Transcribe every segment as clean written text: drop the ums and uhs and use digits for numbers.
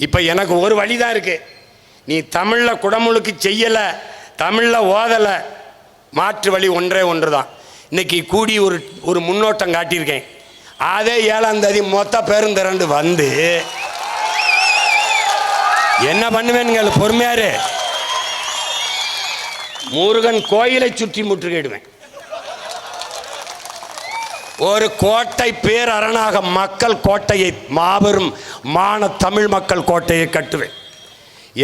இப்போ எனக்கு ஒரு வழி தான் இருக்கு. நீ தமிழில் குடமுழுக்கு செய்யலை, தமிழில் ஓதலை, மாற்று வழி ஒன்றே ஒன்று தான். இன்னைக்கு கூடி ஒரு முன்னோட்டம் காட்டியிருக்கேன். அதே 7ஆம் தேதி மொத்த பேரும் திரண்டு வந்து என்ன பண்ணுவேன்னு பொறுமையாரு முருகன் கோயிலை சுற்றி முற்றுகையிடுவேன். ஒரு கோட்டை பேரரணாக மக்கள் கோட்டையை, மாபெரும் தமிழ் மக்கள் கோட்டையை கட்டுவேன்.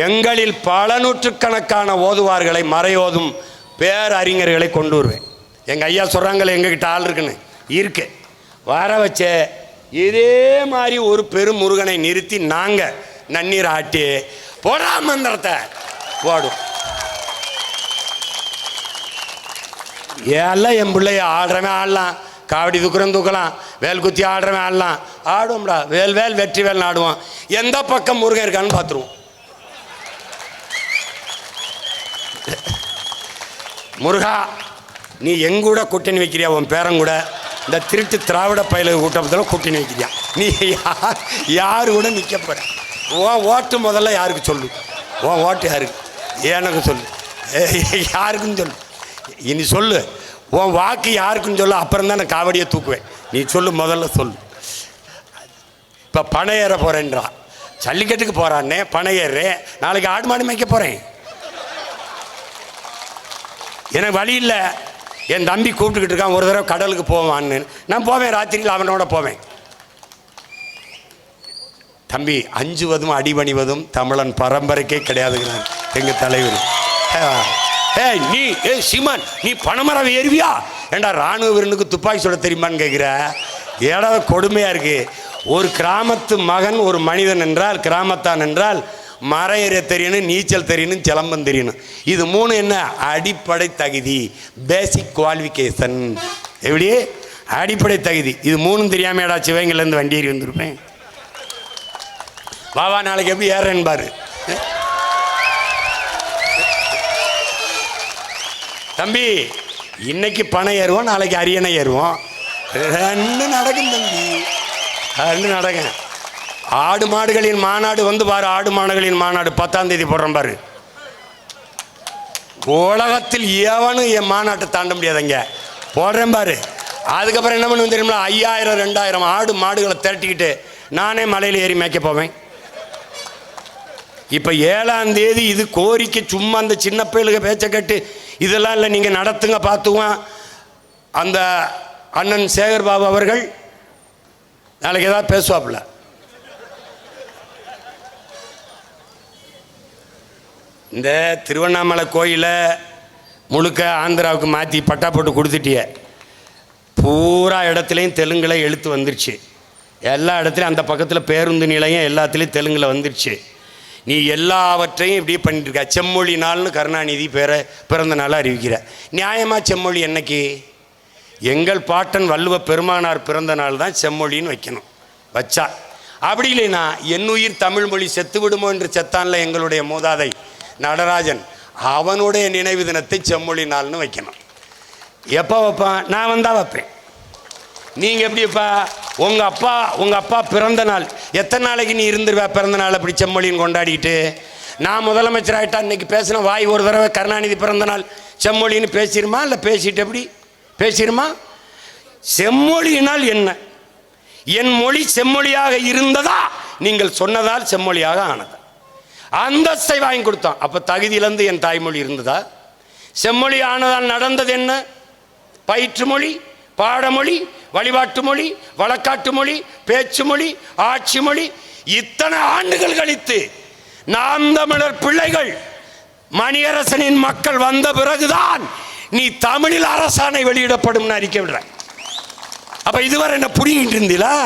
எங்களில் பல நூற்றுக்கணக்கான ஓதுவார்களை, மறையோதும் பேரறிஞர்களை கொண்டு வருவேன். எங்கள் ஐயா சொல்கிறாங்களே எங்ககிட்ட ஆள் இருக்குன்னு, இருக்கு, வர வச்ச இதே மாதிரி ஒரு பெரும் முருகனை நிறுத்தி நாங்கள் நன்னீர் ஆட்டி போடா மந்திரத்தை போடும். எல்லாம் என் பிள்ளைய ஆடுறவன் ஆடலாம், காவடி தூக்குறவன் தூக்கலாம், வேல் குத்தி ஆடுறவன் ஆடலாம், ஆடுவோம்டா. வேல் வேல் வெற்றி வேல் ஆடுவோம். எந்த பக்கம் முருகன் இருக்கான்னு பார்த்துருவோம். முருகா, நீ எங்கூட கூட்டணி வைக்கிறியா? உன் பேரன் கூட இந்த திருட்டு திராவிட பயில கூட்டத்தில் கூட்டணி வைக்கிறியா? நீ யாரு கூட நிற்க போற? உன் ஓட்டு முதல்ல யாருக்கு சொல்லு? உன் ஓட்டு யாருக்கு? எனக்கு சொல்லு. யாருக்குன்னு சொல்லு. இனி சொல்லு, உன் வாக்கு யாருக்குன்னு சொல்லு. அப்புறம் தான் நான் காவடியை தூக்குவேன். நீ சொல்லு, முதல்ல சொல்லு. இப்போ பனை ஏற போகிறேன்றா, ஜல்லிக்கட்டுக்கு போகிறான்னே, பனை ஏறுறேன், நாளைக்கு ஆடு மாடு மேய்க்க போகிறேன். எனக்கு வழி இல்லை. என் தம்பி கூப்பிட்டுக்கிட்டு இருக்கான், ஒரு தடவை கடலுக்கு போவான்னு. நான் போவேன், ராத்திரியில் அவனோட போவேன். தம்பி, அஞ்சுவதும் அடிபணிவதும் தமிழன் பரம்பரைக்கே கிடையாதுங்கிறான் எங்கள் தலைவர். நீ சீமான், நீ பனைமரம் ஏறுவியா? ஏண்டா இராணுவ வீரனுக்கு துப்பாக்கி சுட தெரியுமான்னு கேட்குற? ஏடாவது கொடுமையாக இருக்குது. ஒரு கிராமத்து மகன், ஒரு மனிதன் என்றால், கிராமத்தான் என்றால் மரம் ஏற தெரியணும், நீச்சல் தெரியணும், சிலம்பம் தெரியணும். இது 3 என்ன? அடிப்படை தகுதி, பேசிக் குவாலிஃபிகேஷன். எப்படி? அடிப்படை தகுதி. இது 3 தெரியாம ஏடா சிவகங்கையிலேருந்து வண்டி ஏறி வந்திருப்பேன். வாவா, நாளைக்கு எப்படி ஏறேன்னு பாரு. தம்பி, இன்னைக்கு பனை ஏறுவோம், நாளைக்கு அரியணை ஏறுவோம். 2 நடக்கும் தம்பி, 2 நடக்கும். ஆடு மாடுகளின் மாநாடு வந்து பாரு. ஆடு மாடுகளின் மாநாடு 10ஆம் தேதி போடுறோம் பாரு. உலகத்தில் எவனும் என் மாநாட்டை தாண்ட முடியாதுங்க. போடுறேன் பாரு. அதுக்கப்புறம் என்ன பண்ணுவேன் தெரியுமா? 5000 2000 ஆடு மாடுகளை திரட்டிக்கிட்டு நானே மலையில் ஏறி மேய்க்க போவேன். இப்போ 7ஆம் தேதி இது கோரிக்கை. சும்மா அந்த சின்ன பயலுக பேச்சை கட்டு இதெல்லாம் இல்லை, நீங்கள் நடத்துங்க பார்த்துக்குவான். அந்த அண்ணன் சேகர் பாபு அவர்கள் நாளைக்கு ஏதாவது பேசுவாப்புல. இந்த திருவண்ணாமலை கோயிலை முழுக்க ஆந்திராவுக்கு மாற்றி பட்டா போட்டு கொடுத்துட்டிய. பூரா இடத்துலையும் தெலுங்கில் எழுத்து வந்துருச்சு. எல்லா இடத்துலையும் அந்த பக்கத்தில் பேருந்து நிலையம் எல்லாத்துலேயும் தெலுங்கில் வந்துருச்சு. நீ எல்லாவற்றையும் இப்படி பண்ணிட்டுருக்க. செம்மொழி நாள்னு கருணாநிதி பிறந்த நாளாக அறிவிக்கிற. நியாயமாக செம்மொழி என்னைக்கு? எங்கள் பாட்டன் வள்ளுவ பெருமானார் பிறந்த நாள் தான் செம்மொழின்னு வைக்கணும். வச்சா அப்படி இல்லைன்னா என்னுயிர் தமிழ் மொழி செத்து விடுமோ என்று செத்தான்ல எங்களுடைய மூதாதை நடராஜன், அவனுடைய நினைவு தினத்தை செம்மொழி நாள்னு வைக்கணும். எப்போ வைப்பான்? நான் வந்தால் வைப்பேன். நீங்கள் எப்படிப்பா? உங்கள் அப்பா பிறந்த நாள் எத்தனை நாளைக்கு நீ இருந்துருவா? பிறந்த நாள் அப்படி செம்மொழின்னு கொண்டாடிக்கிட்டு. நான் முதலமைச்சர் ஆகிட்டா இன்னைக்கு பேசின வாய் ஒரு தடவை கருணாநிதி பிறந்த நாள் செம்மொழின்னு பேசிடுமா? இல்லை பேசிட்டு எப்படி பேசிடுமா? செம்மொழியினால் என்ன? என் மொழி செம்மொழியாக இருந்ததா? நீங்கள் சொன்னதால் செம்மொழியாக ஆனதா? அந்தஸ்தை வாங்கி கொடுத்தான். அப்போ தகுதியிலேருந்து என் தாய்மொழி இருந்ததா? செம்மொழி ஆனதால் நடந்தது என்ன? பயிற்று மொழி, பாடமொழி, வழிபாட்டு மொழி, வழக்காட்டு மொழி, பேச்சு மொழி, ஆட்சி மொழி. இத்தனை ஆண்டுகள் கழித்து நாம் தமிழர் பிள்ளைகள் மணியரசனின் மக்கள் வந்த பிறகுதான் நீ தமிழில் அரசாணை வெளியிடப்படும் அறிக்கை விடுற. அப்ப இதுவரை என்ன புடிங்கிட்டு இருந்தீங்களா?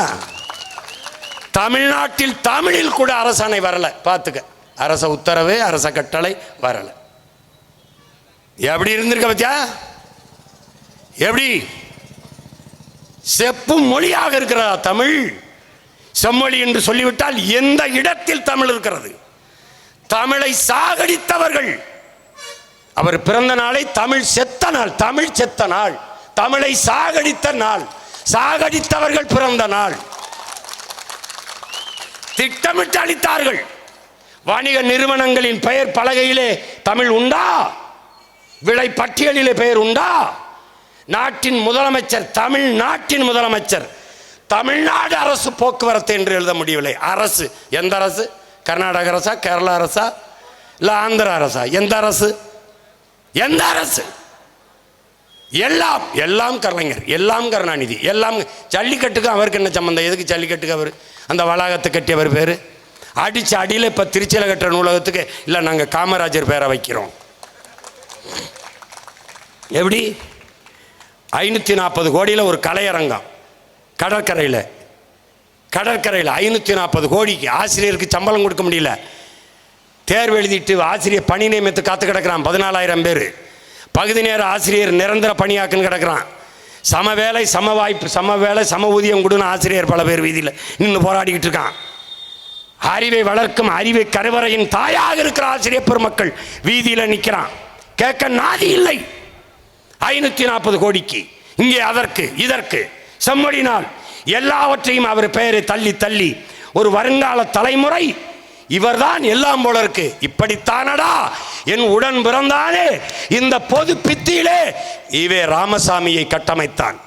தமிழ்நாட்டில் தமிழில் கூட அரசாணை வரல. பார்த்துக்க, அரச உத்தரவு, அரச கட்டளை வரல. எப்படி இருந்திருக்க பத்தியா? எப்படி செப்பும் மொழியாக இருக்கிறதா தமிழ்? செம்மொழி என்று சொல்லிவிட்டால் எந்த இடத்தில் தமிழ் இருக்கிறது? தமிழை சாகடித்தவர்கள். அவர் பிறந்த நாளை தமிழ் செத்த நாள், தமிழ் செத்த நாள், தமிழை சாகடித்த நாள், சாகடித்தவர்கள் பிறந்த நாள். திட்டமிட்டு அளித்தார்கள். வணிக நிறுவனங்களின் பெயர் பலகையிலே தமிழ் உண்டா? விலை பட்டியலிலே பெயர் உண்டா? நாட்டின் முதலமைச்சர், தமிழ்நாட்டின் முதலமைச்சர், தமிழ்நாடு அரசு போக்குவரத்து என்று எழுத முடியவில்லை. அரசு எந்த அரசு? கர்நாடக அரசா, கேரளா அரசா, இல்ல ஆந்திர அரசா? எந்த அரசு? எந்த அரசு? எல்லாம் எல்லாம் கலைஞர், எல்லாம் கருணாநிதி, எல்லாம். ஜல்லிக்கட்டுக்கு அவருக்கு என்ன சம்பந்தம்? எதுக்கு ஜல்லிக்கட்டுக்கு அவர் அந்த வளாகத்தை கட்டியவர் பேர்? அடிச்சு அடியில் இப்போ திருச்சியில் கட்டுற நூலகத்துக்கு இல்லை நாங்கள் காமராஜர் பேரை வைக்கிறோம். எப்படி? 540 கோடியில் ஒரு கலையரங்கம் கடற்கரையில் 540 கோடிக்கு ஆசிரியருக்கு சம்பளம் கொடுக்க முடியல. தேர்வு எழுதிட்டு ஆசிரியர் பணி நியமனத்து காத்து கிடக்கிறான் 14,000 பேர். பகுதி நேர ஆசிரியர் நிரந்தர பணியாக்குன்னு கிடக்கிறான். சம வேலை சம வாய்ப்பு, சம வேலை சம ஊதியம் கொடுன்னு ஆசிரியர் பல பேர் வீதியில் நின்று போராடிக்கிட்டு இருக்கான். அறிவை வளர்க்கும் அறிவை கருவறையின் தாயாக இருக்கிற ஆசிரியர் பெருமக்கள் வீதியில் நிற்கிறான். கேட்க நாதி இல்லை. 540 கோடிக்கு இங்கே அதற்கு இதற்கு செம்மொழினால் எல்லாவற்றையும் அவர் பெயரை தள்ளி தள்ளி ஒரு வருங்கால தலைமுறை இவர்தான் எல்லாம் போல இருக்கு. இப்படித்தானடா என் உடன் பிறந்தானே இந்த பொது பித்தியிலே இவே ராமசாமியை கட்டமைத்தான்.